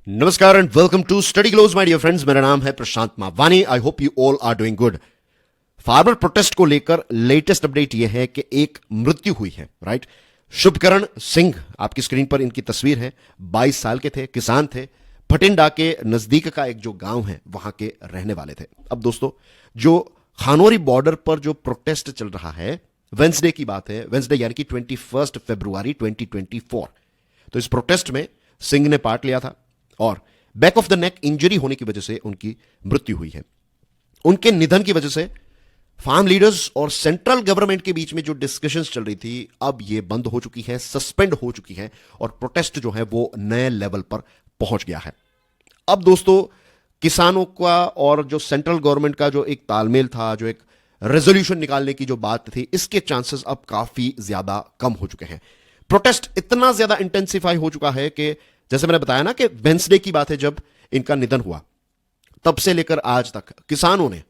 नमस्कार and welcome to study glows my dear friends. मेरा नाम है Prashant Mawani. I hope you all are doing good. Farmer protest को लेकर लेटेस्ट अपडेट यह है कि एक मृत्यु हुई है, राइट। शुभकरण सिंह, आपकी स्क्रीन पर इनकी तस्वीर है। 22 साल के थे, किसान थे, भटिंडा के नजदीक का एक जो गांव है वहां के रहने वाले थे। अब दोस्तों, जो खानौरी बॉर्डर पर जो प्रोटेस्ट चल रहा है, वेंसडे की बात है, वेंसडे यानी कि 21 फरवरी 2024। तो इस प्रोटेस्ट में सिंह ने पार्ट लिया था और back of the neck injury होने की वजह से उनकी मृत्यु हुई है। उनके निधन की वजह से फार्म लीडर्स और सेंट्रल गवर्नमेंट के बीच में जो डिस्कशंस चल रही थी, अब ये बंद हो चुकी है, सस्पेंड हो चुकी है और प्रोटेस्ट जो है वो नए लेवल पर पहुंच गया है। अब दोस्तों, किसानों का और जो सेंट्रल गवर्नमेंट का जो एक तालमेल था, जो एक रेजोल्यूशन निकालने की जो बात थी, इसके चांसेस अब काफी ज्यादा कम हो चुके हैं। प्रोटेस्ट इतना ज्यादा इंटेंसिफाई हो चुका है कि जैसे मैंने बताया ना कि वेंसडे की बात है जब इनका निधन हुआ, तब से लेकर आज तक किसानों ने,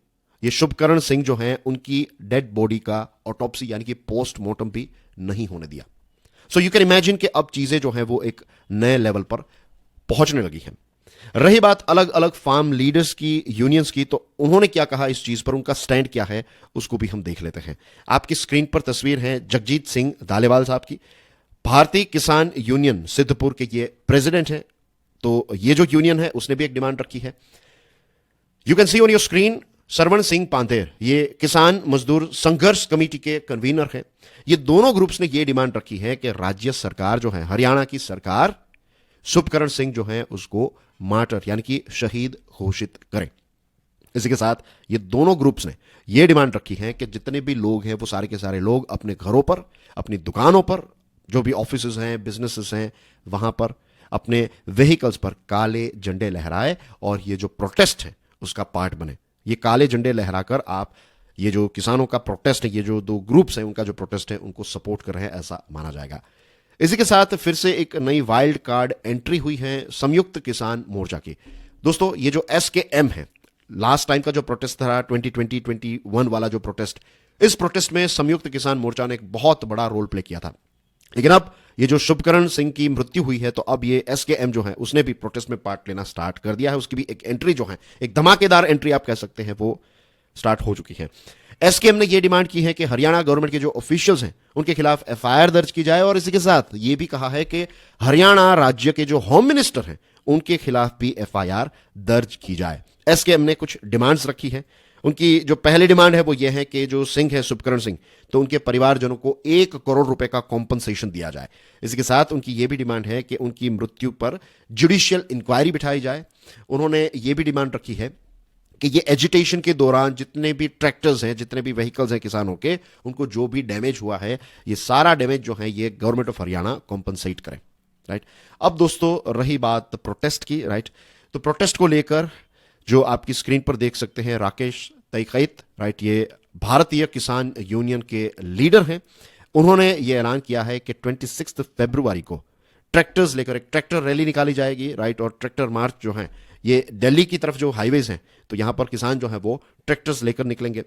ये शुभकरण सिंह जो हैं, उनकी डेड बॉडी का ऑटोप्सी यानी कि पोस्टमार्टम भी नहीं होने दिया। सो यू कैन इमेजिन कि अब चीजें जो हैं वो एक नए लेवल पर पहुंचने लगी हैं। रही बात अलग अलग फार्म लीडर्स की, यूनियंस की, तो उन्होंने क्या कहा इस चीज पर, उनका स्टैंड क्या है, उसको भी हम देख लेते हैं। आपकी स्क्रीन पर तस्वीर है जगजीत सिंह धालीवाल साहब की। भारतीय किसान यूनियन सिद्धपुर के ये प्रेसिडेंट हैं। तो ये जो यूनियन है उसने भी एक डिमांड रखी है। You can see on your screen Sarwan Singh Pandher, ये किसान मजदूर संघर्ष कमेटी के कन्वीनर हैं। ये दोनों ग्रुप्स ने ये डिमांड रखी है कि राज्य सरकार जो है, हरियाणा की सरकार, शुभकरण सिंह जो है उसको मार्टर यानी कि शहीद घोषित करे। इसी के साथ ये दोनों ग्रुप्स ने ये डिमांड रखी है कि जितने भी लोग हैं वो सारे के सारे लोग अपने घरों पर, अपनी दुकानों पर, जो भी ऑफिसेज हैं, बिजनेसेस हैं, वहां पर अपने व्हीकल्स पर काले झंडे लहराए और ये जो प्रोटेस्ट है उसका पार्ट बने। ये काले झंडे लहराकर आप ये जो किसानों का प्रोटेस्ट है, ये जो दो ग्रुप्स हैं उनका जो प्रोटेस्ट है, उनको सपोर्ट कर रहे हैं, ऐसा माना जाएगा। इसी के साथ फिर से एक नई वाइल्ड कार्ड एंट्री हुई है संयुक्त किसान मोर्चा की। दोस्तों, ये जो SKM है, लास्ट टाइम का जो प्रोटेस्ट था 2020-21 वाला जो प्रोटेस्ट, इस प्रोटेस्ट में संयुक्त किसान मोर्चा ने एक बहुत बड़ा रोल प्ले किया था। लेकिन अब ये जो शुभकरण सिंह की मृत्यु हुई है, तो अब ये SKM जो है उसने भी प्रोटेस्ट में पार्ट लेना स्टार्ट कर दिया है। उसकी भी एक एंट्री जो है, एक धमाकेदार एंट्री आप कह सकते हैं, वो स्टार्ट हो चुकी है। SKM ने यह डिमांड की है कि हरियाणा गवर्नमेंट के जो ऑफिशियल्स हैं उनके खिलाफ FIR दर्ज की जाए और इसी के साथ यह भी कहा है कि हरियाणा राज्य के जो होम मिनिस्टर हैं उनके खिलाफ भी FIR दर्ज की जाए। SKM ने कुछ डिमांड्स रखी है। उनकी जो पहली डिमांड है वो ये है कि जो सिंह है, शुभकरण सिंह, तो उनके परिवारजनों को 1 करोड़ रुपए का कॉम्पनसेशन दिया जाए। इसी के साथ उनकी ये भी डिमांड है कि उनकी मृत्यु पर जुडिशियल इंक्वायरी बिठाई जाए। उन्होंने ये भी डिमांड रखी है कि ये एजिटेशन के दौरान जितने भी ट्रैक्टर्स हैं, जितने भी व्हीकल्स हैं किसानों के, उनको जो भी डैमेज हुआ है, ये सारा डैमेज जो है ये गवर्नमेंट ऑफ हरियाणा कॉम्पनसेट करे, राइट। अब दोस्तों, रही बात प्रोटेस्ट की, राइट। तो प्रोटेस्ट को लेकर जो आपकी स्क्रीन पर देख सकते हैं राकेश तैकैत, राइट, ये भारतीय किसान यूनियन के लीडर हैं। उन्होंने ये ऐलान किया है कि 26 फरवरी को ट्रैक्टर्स लेकर एक ट्रैक्टर रैली निकाली जाएगी, राइट। और ट्रैक्टर मार्च जो है ये दिल्ली की तरफ जो हाईवेज हैं, तो यहां पर किसान जो है वो ट्रैक्टर्स लेकर निकलेंगे।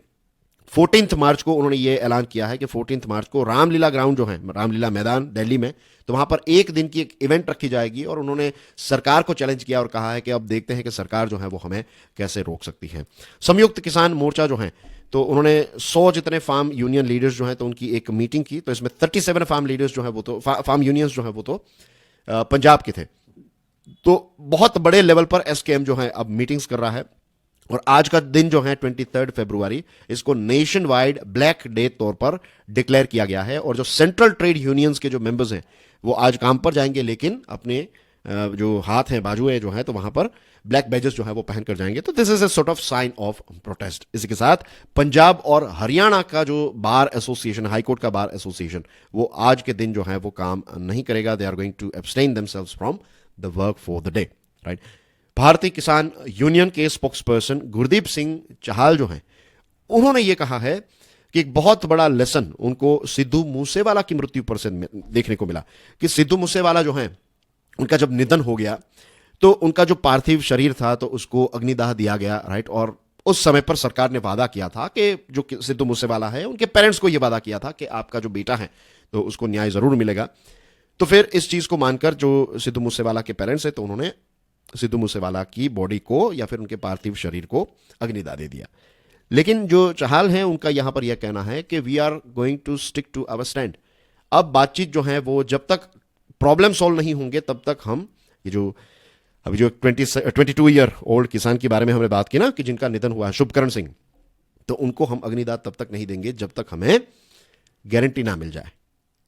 14 मार्च को उन्होंने ये ऐलान किया है कि 14 मार्च को रामलीला ग्राउंड जो है, रामलीला मैदान दिल्ली में, तो वहां पर एक दिन की एक इवेंट रखी जाएगी। और उन्होंने सरकार को चैलेंज किया और कहा है कि अब देखते हैं कि सरकार जो है वो हमें कैसे रोक सकती है। संयुक्त किसान मोर्चा जो है, तो उन्होंने 100 जितने फार्म यूनियन लीडर्स जो हैं तो उनकी एक मीटिंग की। तो इसमें 37 फार्म लीडर्स जो है वो तो फार्म यूनियंस जो है वो तो पंजाब के थे। तो बहुत बड़े लेवल पर SKM जो है अब मीटिंग्स कर रहा है। और आज का दिन जो है 23 फरवरी, इसको नेशन वाइड ब्लैक डे तौर पर डिक्लेयर किया गया है। और जो सेंट्रल ट्रेड यूनियंस के जो मेंबर्स हैं वो आज काम पर जाएंगे, लेकिन अपने जो हाथ हैं, बाजुएं जो हैं, तो वहां पर ब्लैक बैजेस जो है वो पहन कर जाएंगे। तो this is a sort of sine of protest. इसी के साथ पंजाब और हरियाणा का जो बार एसोसिएशन, हाईकोर्ट का बार एसोसिएशन, वो आज के दिन जो है वो काम नहीं करेगा। They are going to abstain themselves from the work for the day, right. Bharatiya Kisan union के स्पोक्सपर्सन गुरदीप सिंह चाहल जो हैं, उन्होंने ये कहा है कि एक बहुत बड़ा लेसन उनको सिद्धू मूसेवाला की मृत्यु पर से देखने को मिला कि सिद्धू मूसेवाला जो हैं, उनका जब निधन हो गया तो उनका जो पार्थिव शरीर था तो उसको अग्निदाह दिया गया, राइट। और उस समय पर सरकार ने वादा किया था कि जो सिद्धू मूसेवाला है, उनके पेरेंट्स को यह वादा किया था कि आपका जो बेटा है तो उसको न्याय जरूर मिलेगा। तो फिर इस चीज को मानकर जो सिद्धू मूसेवाला के पेरेंट्स है, तो उन्होंने सिद्धू मूसेवाला की बॉडी को या फिर उनके पार्थिव शरीर को अग्निदाह दे दिया। लेकिन जो चहाल है उनका यहां पर यह कहना है कि we are going to stick to our stand. अब बातचीत जो है वो जब तक प्रॉब्लम सॉल्व नहीं होंगे तब तक हम ये जो अभी जो 22 ईयर ओल्ड किसान के बारे में हमने बात की ना कि जिनका निधन हुआ है शुभकरण सिंह, तो उनको हम अग्निदाह तब तक नहीं देंगे जब तक हमें गारंटी ना मिल जाए।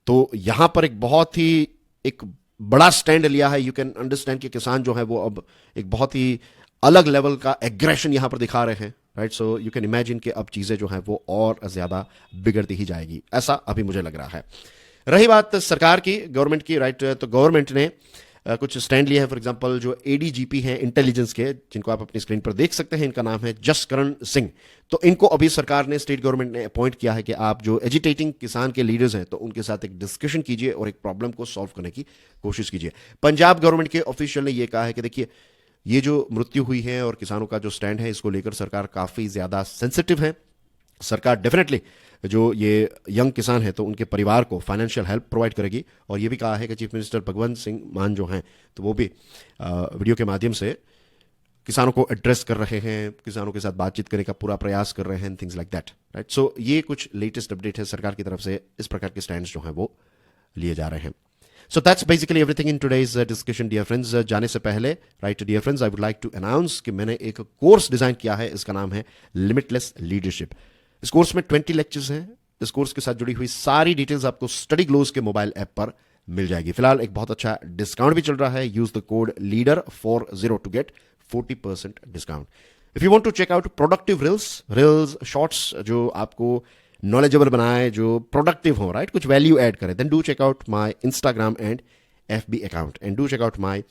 तो यहां पर एक बहुत ही एक बड़ा स्टैंड लिया है। यू कैन अंडरस्टैंड कि किसान जो है वो अब एक बहुत ही अलग लेवल का एग्रेशन यहां पर दिखा रहे हैं, right. So you can imagine कि अब चीजें जो है वो और ज्यादा बिगड़ती ही जाएगी, ऐसा अभी मुझे लग रहा है। रही बात सरकार की, गवर्नमेंट की, राइट, तो गवर्नमेंट ने कुछ स्टैंड लिया है। फॉर एग्जांपल जो एडीजीपी हैं इंटेलिजेंस के, जिनको आप अपनी स्क्रीन पर देख सकते हैं, इनका नाम है जसकरण सिंह। तो इनको अभी सरकार ने, स्टेट गवर्नमेंट ने अपॉइंट किया है कि आप जो एजिटेटिंग किसान के लीडर्स हैं तो उनके साथ एक डिस्कशन कीजिए और एक प्रॉब्लम को सॉल्व करने की कोशिश कीजिए। पंजाब गवर्नमेंट के ऑफिशियल ने यह कहा है कि देखिए ये जो मृत्यु हुई है और किसानों का जो स्टैंड है इसको लेकर सरकार काफी ज्यादा सेंसिटिव है। सरकार डेफिनेटली जो ये यंग किसान है तो उनके परिवार को फाइनेंशियल हेल्प प्रोवाइड करेगी। और ये भी कहा है कि चीफ मिनिस्टर भगवंत सिंह मान जो हैं तो वो भी वीडियो के माध्यम से किसानों को एड्रेस कर रहे हैं, किसानों के साथ बातचीत करने का पूरा प्रयास कर रहे हैं, थिंग्स लाइक दैट, राइट। सो ये कुछ लेटेस्ट अपडेट है सरकार की तरफ से, इस प्रकार के स्टैंड्स जो हैं वो लिए जा रहे हैं। So that's basically everything in today's discussion, dear friends. जाने से पहले, right, dear friends, I would like to announce कि मैंने एक कोर्स डिजाइन किया है, इसका नाम है लिमिटलेस लीडरशिप। इस कोर्स में 20 लेक्चर्स हैं। इस कोर्स के साथ जुड़ी हुई सारी डिटेल्स आपको स्टडी ग्लोज के मोबाइल ऐप पर मिल जाएगी। फिलहाल एक बहुत अच्छा डिस्काउंट भी चल रहा है। Use the code LEADER40 to get 40% discount. If you want to check out productive reels shorts जो आपको नॉलेजेबल बनाए, जो प्रोडक्टिव हो, राइट, कुछ वैल्यू ऐड करे, then do check out my Instagram and FB account and do check out my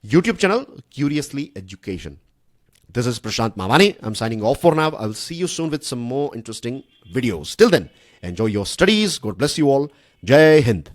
YouTube channel Curiously Education. This is Prashant Mavani. I'm signing off for now. I'll see you soon with some more interesting videos. Till then, enjoy your studies. God bless you all. Jai Hind.